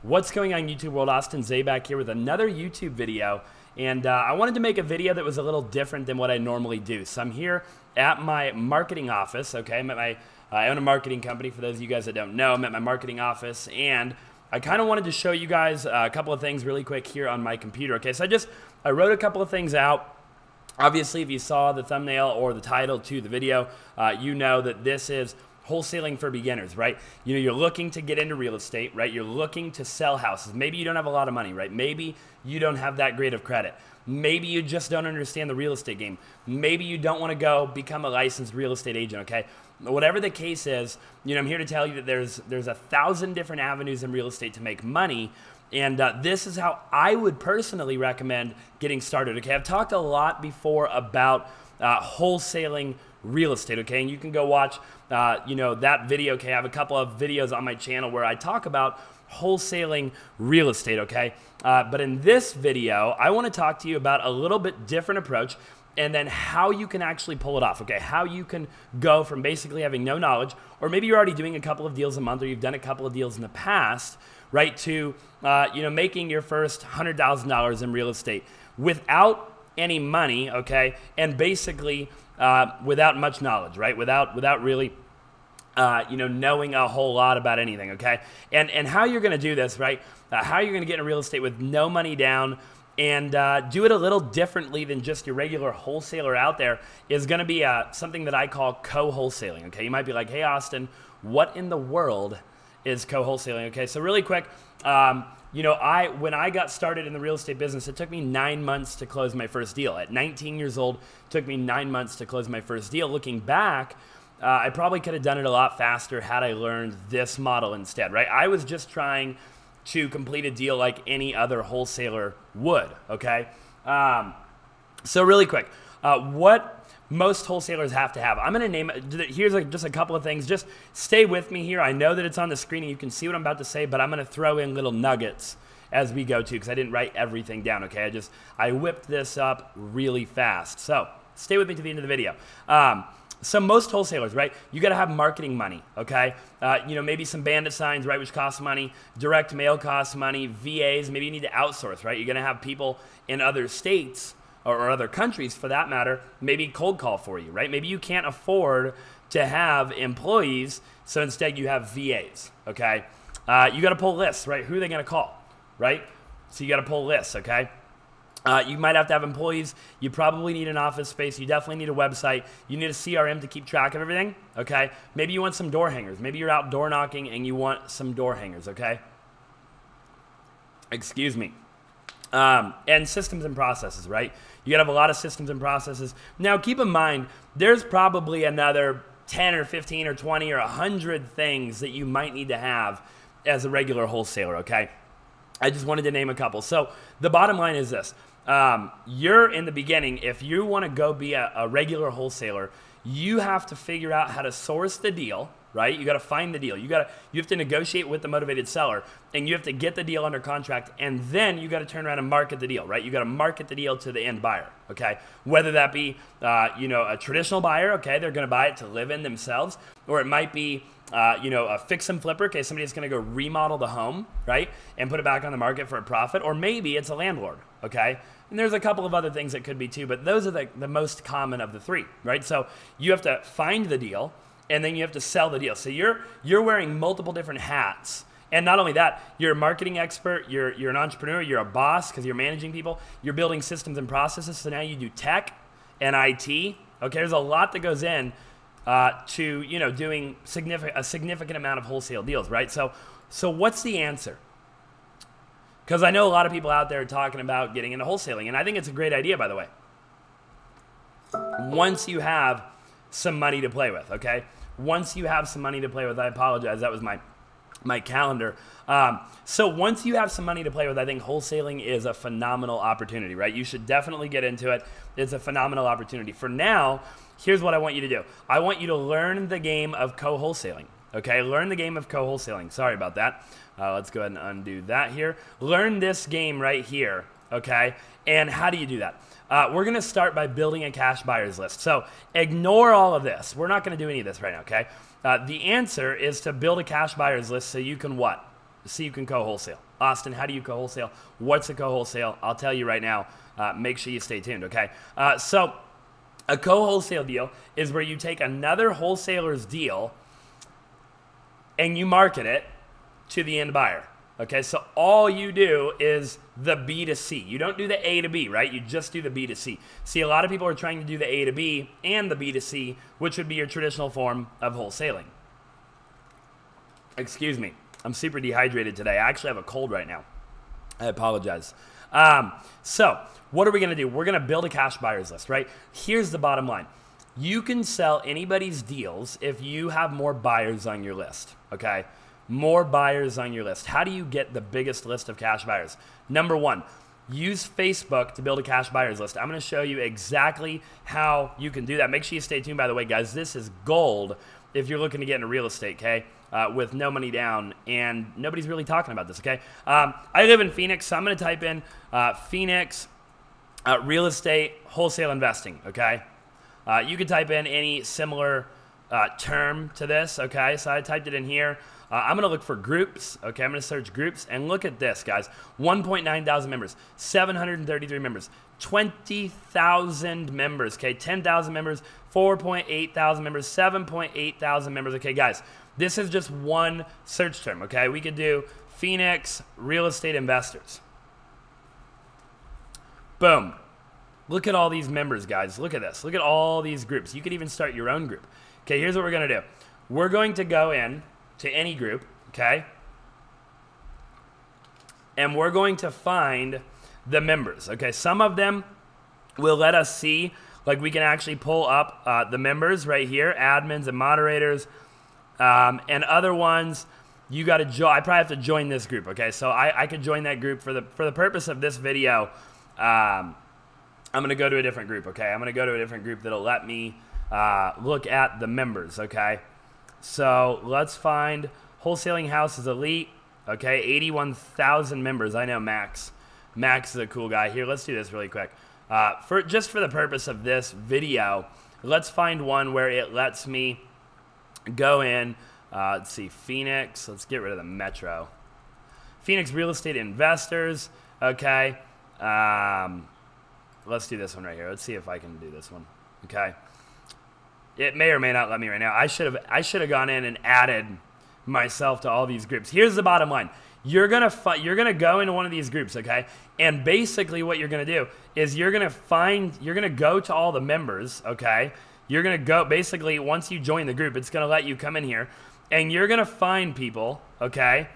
What's going on YouTube world? Austin Zay back here with another YouTube video, and I wanted to make a video that was a little different than what I normally do. So I'm here at my marketing office, okay? I own a marketing company, for those of you guys that don't know. I'm at my marketing office, and I kind of wanted to show you guys a couple of things really quick here on my computer, okay? So I wrote a couple of things out. Obviously, if you saw the thumbnail or the title to the video, you know that this is wholesaling for beginners, right? You know, you're looking to get into real estate, right? You're looking to sell houses. Maybe you don't have a lot of money, right? Maybe you don't have that great of credit. Maybe you just don't understand the real estate game. Maybe you don't want to go become a licensed real estate agent, okay? Whatever the case is, you know, I'm here to tell you that there's 1,000 different avenues in real estate to make money. And this is how I would personally recommend getting started, okay? I've talked a lot before about wholesaling real estate, okay? And you can go watch, you know, that video, okay? I have a couple of videos on my channel where I talk about wholesaling real estate, okay? But in this video, I want to talk to you about a little bit different approach and then how you can actually pull it off, okay? How you can go from basically having no knowledge, or maybe you're already doing a couple of deals a month, or you've done a couple of deals in the past, right, to you know, making your first $100,000 in real estate without any money, okay, and basically without much knowledge, right, without really you know, knowing a whole lot about anything, okay, and how you're going to do this, right, how you're going to get into real estate with no money down and do it a little differently than just your regular wholesaler out there is going to be something that I call co-wholesaling, okay? You might be like, hey, Austin, what in the world is co-wholesaling, okay? So really quick, you know, when I got started in the real estate business, it took me 9 months to close my first deal. At 19 years old, it took me 9 months to close my first deal. Looking back, I probably could have done it a lot faster had I learned this model instead, right? I was just trying to complete a deal like any other wholesaler would, okay? So really quick, what most wholesalers have to have. I'm going to name it. Here's just a couple of things. Just stay with me here. I know that it's on the screen and you can see what I'm about to say, but I'm going to throw in little nuggets as we go too, because I didn't write everything down, okay? I whipped this up really fast. So stay with me to the end of the video. So most wholesalers, right, you got to have marketing money, okay? You know, maybe some bandit signs, right, which costs money. Direct mail costs money. VAs, maybe you need to outsource, right? You're going to have people in other states or other countries, for that matter, maybe cold call for you, right? Maybe you can't afford to have employees, so instead you have VAs, okay? You got to pull lists, right? Who are they going to call, right? So you got to pull lists, okay? You might have to have employees. You probably need an office space. You definitely need a website. You need a CRM to keep track of everything, okay? Maybe you want some door hangers. Maybe you're out door knocking and you want some door hangers, okay? Excuse me. And systems and processes, right? You gotta have a lot of systems and processes. Now, keep in mind, there's probably another 10 or 15 or 20 or 100 things that you might need to have as a regular wholesaler, okay? I just wanted to name a couple. So the bottom line is this. You're in the beginning, if you want to go be a regular wholesaler, you have to figure out how to source the deal, right? You got to find the deal. You have to negotiate with the motivated seller, and you have to get the deal under contract, and then you got to turn around and market the deal, right? You got to market the deal to the end buyer, okay? Whether that be, you know, a traditional buyer, okay, they're going to buy it to live in themselves, or it might be, you know, a fix and flipper, okay, somebody's going to go remodel the home, right, and put it back on the market for a profit, or maybe it's a landlord, okay? And there's a couple of other things that could be too, but those are the most common of the three, right? So you have to find the deal, and then you have to sell the deal. So you're wearing multiple different hats. And not only that, you're a marketing expert, you're an entrepreneur, you're a boss because you're managing people, you're building systems and processes, so now you do tech and IT. Okay, there's a lot that goes in to, you know, doing a significant amount of wholesale deals, right? So what's the answer? Because I know a lot of people out there are talking about getting into wholesaling, and I think it's a great idea, by the way. Once you have some money to play with, okay? Once you have some money to play with, I apologize, that was my calendar. So once you have some money to play with, I think wholesaling is a phenomenal opportunity, right? You should definitely get into it. It's a phenomenal opportunity. For now, here's what I want you to do. I want you to learn the game of co-wholesaling, okay? Learn the game of co-wholesaling. Sorry about that. Let's go ahead and undo that here. Learn this game right here, okay? And how do you do that? We're going to start by building a cash buyers list. So ignore all of this. We're not going to do any of this right now, okay? The answer is to build a cash buyers list so you can what? so you can co-wholesale. Austin, how do you co-wholesale? What's a co-wholesale? I'll tell you right now. Make sure you stay tuned, okay? So a co-wholesale deal is where you take another wholesaler's deal and you market it to the end buyer. Okay, so all you do is the B to C. You don't do the A to B, right? You just do the B to C. See, a lot of people are trying to do the A to B and the B to C, which would be your traditional form of wholesaling. Excuse me. I'm super dehydrated today. I actually have a cold right now. I apologize. So what are we going to do? We're going to build a cash buyers list, right? Here's the bottom line. You can sell anybody's deals if you have more buyers on your list, okay? More buyers on your list. How do you get the biggest list of cash buyers? Number one, use Facebook to build a cash buyers list. I'm going to show you exactly how you can do that. Make sure you stay tuned, by the way, guys. This is gold if you're looking to get into real estate, okay? With no money down, and nobody's really talking about this, okay? I live in Phoenix, so I'm going to type in Phoenix real estate wholesale investing, okay? You could type in any similar term to this, okay? So I typed it in here. I'm going to look for groups, okay? I'm going to search groups, and look at this, guys. 1.9 thousand members, 733 members, 20,000 members, okay? 10,000 members, 4.8 thousand members, 7.8 thousand members, okay, guys? This is just one search term, okay? We could do Phoenix real estate investors. Boom. Look at all these members, guys. Look at this. Look at all these groups. You could even start your own group. Okay, here's what we're going to do. We're going to go in to any group, okay? And we're going to find the members, okay? Some of them will let us see, like we can actually pull up the members right here, admins and moderators, and other ones, you got to join. I probably have to join this group, okay? So I could join that group for the purpose of this video. I'm going to go to a different group, okay? I'm going to go to a different group that'll let me look at the members, okay? So let's find Wholesaling House is Elite, okay? 81,000 members. I know Max. Max is a cool guy. Here, let's do this really quick. Just for the purpose of this video, let's find one where it lets me go in. Let's see, Phoenix. Let's get rid of the metro. Phoenix real estate investors, okay? Let's do this one right here. Let's see if I can do this one, okay? It may or may not let me right now. I should have gone in and added myself to all these groups. Here's the bottom line. You're gonna go into one of these groups, okay? And basically what you're gonna do is you're gonna go to all the members, okay? You're gonna go, basically once you join the group, it's gonna let you come in here and you're gonna find people, okay?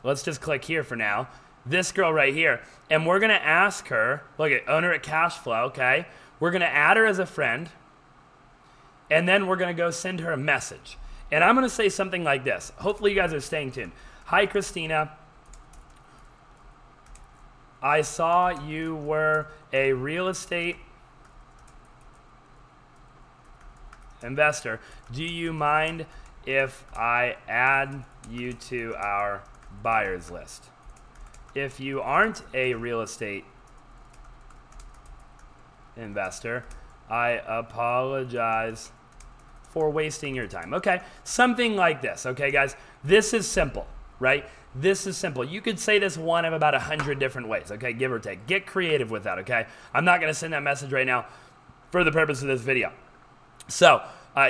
Let's just click here for now. This girl right here, and we're gonna ask her, look at owner at Cashflow, okay? We're gonna add her as a friend, and then we're going to go send her a message. And I'm going to say something like this. Hopefully you guys are staying tuned. Hi, Christina. I saw you were a real estate investor. Do you mind if I add you to our buyers list? If you aren't a real estate investor, I apologize for wasting your time. Okay, something like this. Okay, guys, this is simple, right? This is simple. You could say this one of about 100 different ways, okay, give or take. Get creative with that, okay? I'm not going to send that message right now for the purpose of this video. So,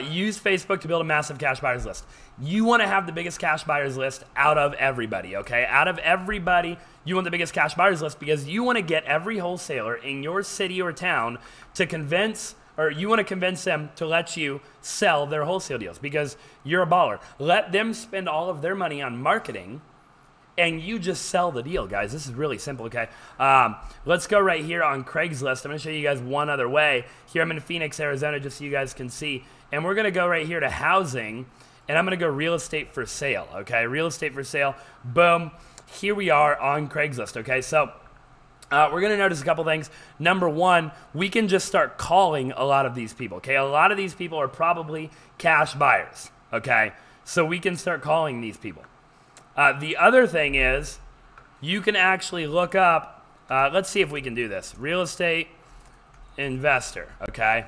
use Facebook to build a massive cash buyers list. You want to have the biggest cash buyers list out of everybody, okay? Out of everybody, you want the biggest cash buyers list because you want to get every wholesaler in your city or town to convince, or you want to convince them to let you sell their wholesale deals because you're a baller. Let them spend all of their money on marketing and you just sell the deal, guys. This is really simple, okay? Let's go right here on Craigslist. I'm going to show you guys one other way. Here I'm in Phoenix, Arizona, just so you guys can see. And we're going to go right here to housing, and I'm going to go real estate for sale, okay? Real estate for sale. Boom. Here we are on Craigslist, okay? So we're going to notice a couple things. Number one, we can just start calling a lot of these people, okay? A lot of these people are probably cash buyers, okay? So we can start calling these people. The other thing is you can actually look up, let's see if we can do this, real estate investor, okay?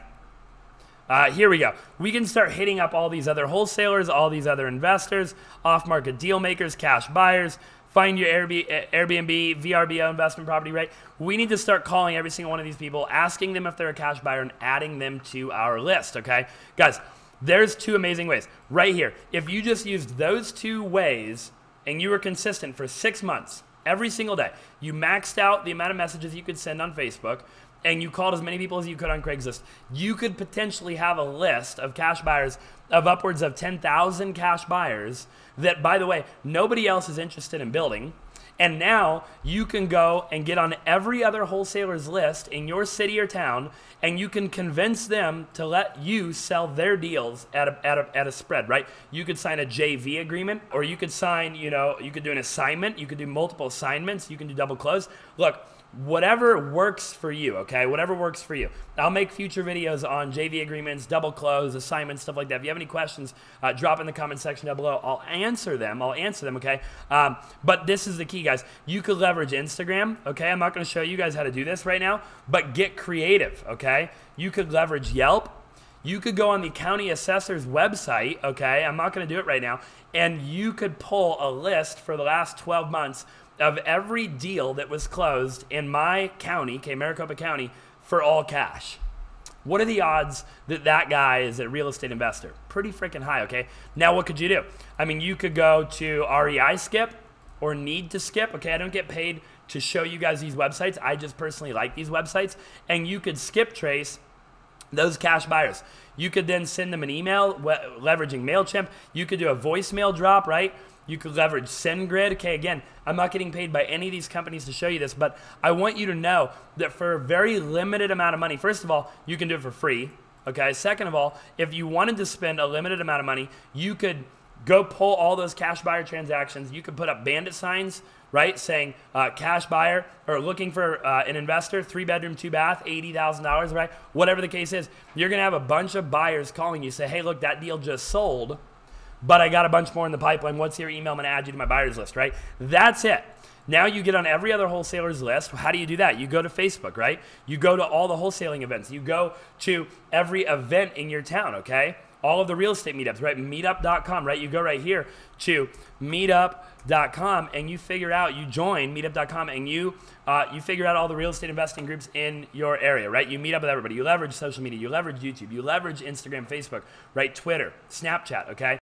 Here we go. We can start hitting up all these other wholesalers, all these other investors, off-market deal makers, cash buyers, find your Airbnb, VRBO investment property, right? We need to start calling every single one of these people, asking them if they're a cash buyer and adding them to our list, okay? Guys, there's 2 amazing ways right here. If you just used those 2 ways and you were consistent for 6 months, every single day, you maxed out the amount of messages you could send on Facebook, and you called as many people as you could on Craigslist, you could potentially have a list of cash buyers of upwards of 10,000 cash buyers that, by the way, nobody else is interested in building. And now you can go and get on every other wholesaler's list in your city or town, and you can convince them to let you sell their deals at a spread, right? You could sign a JV agreement, or you could sign, you could do an assignment. You could do multiple assignments. You can do double close. Look, whatever works for you, okay? Whatever works for you. I'll make future videos on JV agreements, double close, assignments, stuff like that. If you have any questions, drop in the comment section down below. I'll answer them, okay? But this is the key, guys. You could leverage Instagram, okay? I'm not going to show you guys how to do this right now, but get creative, okay? You could leverage Yelp. You could go on the county assessor's website, okay? I'm not going to do it right now. And you could pull a list for the last 12 months of every deal that was closed in my county, okay, Maricopa County, for all cash. What are the odds that that guy is a real estate investor? Pretty freaking high, okay? Now, what could you do? I mean, you could go to REI Skip or Need to Skip, okay? I don't get paid to show you guys these websites. I just personally like these websites. And you could skip trace those cash buyers. You could then send them an email leveraging MailChimp. You could do a voicemail drop, right? You could leverage SendGrid. Okay, again, I'm not getting paid by any of these companies to show you this, but I want you to know that for a very limited amount of money, first of all, you can do it for free. Okay, second of all, if you wanted to spend a limited amount of money, you could go pull all those cash buyer transactions. You could put up bandit signs, right, saying cash buyer or looking for an investor, 3-bedroom, 2-bath, $80,000, right? Whatever the case is, you're going to have a bunch of buyers calling you, say, hey, look, that deal just sold, but I got a bunch more in the pipeline. What's your email? I'm going to add you to my buyers list, right? That's it. Now you get on every other wholesaler's list. How do you do that? You go to Facebook, right? You go to all the wholesaling events. You go to every event in your town, okay? All of the real estate meetups, right? Meetup.com, right? You go right here to meetup.com and you figure out, you join meetup.com and you figure out all the real estate investing groups in your area, right? You meet up with everybody. You leverage social media. You leverage YouTube. You leverage Instagram, Facebook, right? Twitter, Snapchat, okay?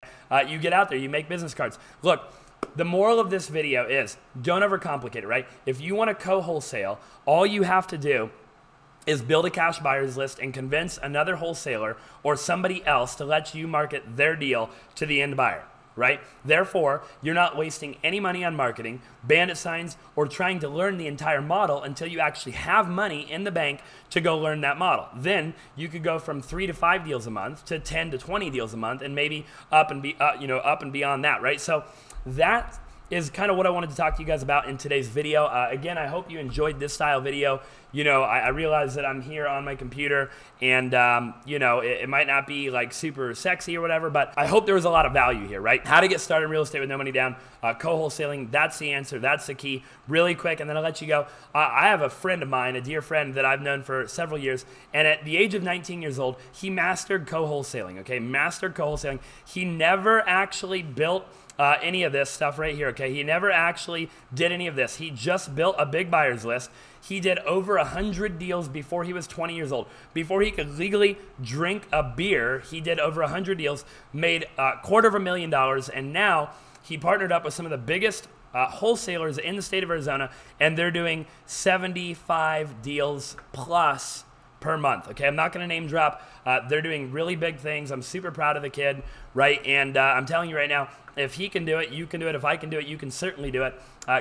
You get out there. You make business cards. Look, the moral of this video is don't overcomplicate it, right? If you want to co-wholesale, all you have to do is build a cash buyers list and convince another wholesaler or somebody else to let you market their deal to the end buyer, right? Therefore, you're not wasting any money on marketing, bandit signs, or trying to learn the entire model until you actually have money in the bank to go learn that model. Then you could go from 3 to 5 deals a month to 10 to 20 deals a month, and maybe up and beyond that, right? So that is kind of what I wanted to talk to you guys about in today's video. Again, I hope you enjoyed this style video. I realize that I'm here on my computer and, it might not be like super sexy or whatever, but I hope there was a lot of value here, right? How to get started in real estate with no money down, co-wholesaling, that's the answer, that's the key. Really quick, and then I'll let you go. I have a friend of mine, a dear friend that I've known for several years, and at the age of 19 years old, he mastered co-wholesaling, okay? Mastered co-wholesaling. He never actually built any of this stuff right here, okay? He never actually did any of this. He just built a big buyers list. He did over 100 deals before he was 20 years old. Before he could legally drink a beer, he did over 100 deals, made $250,000, and now he partnered up with some of the biggest wholesalers in the state of Arizona, and they're doing 75 deals plus per month, okay? I'm not going to name drop. They're doing really big things. I'm super proud of the kid, right? And I'm telling you right now, if he can do it, you can do it. If I can do it, you can certainly do it.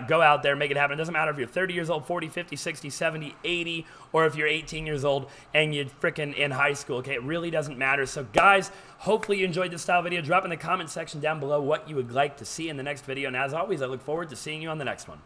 Go out there, make it happen. It doesn't matter if you're 30 years old, 40, 50, 60, 70, 80, or if you're 18 years old and you're freaking in high school, okay? It really doesn't matter. So guys, hopefully you enjoyed this style video. Drop in the comment section down below what you would like to see in the next video. And as always, I look forward to seeing you on the next one.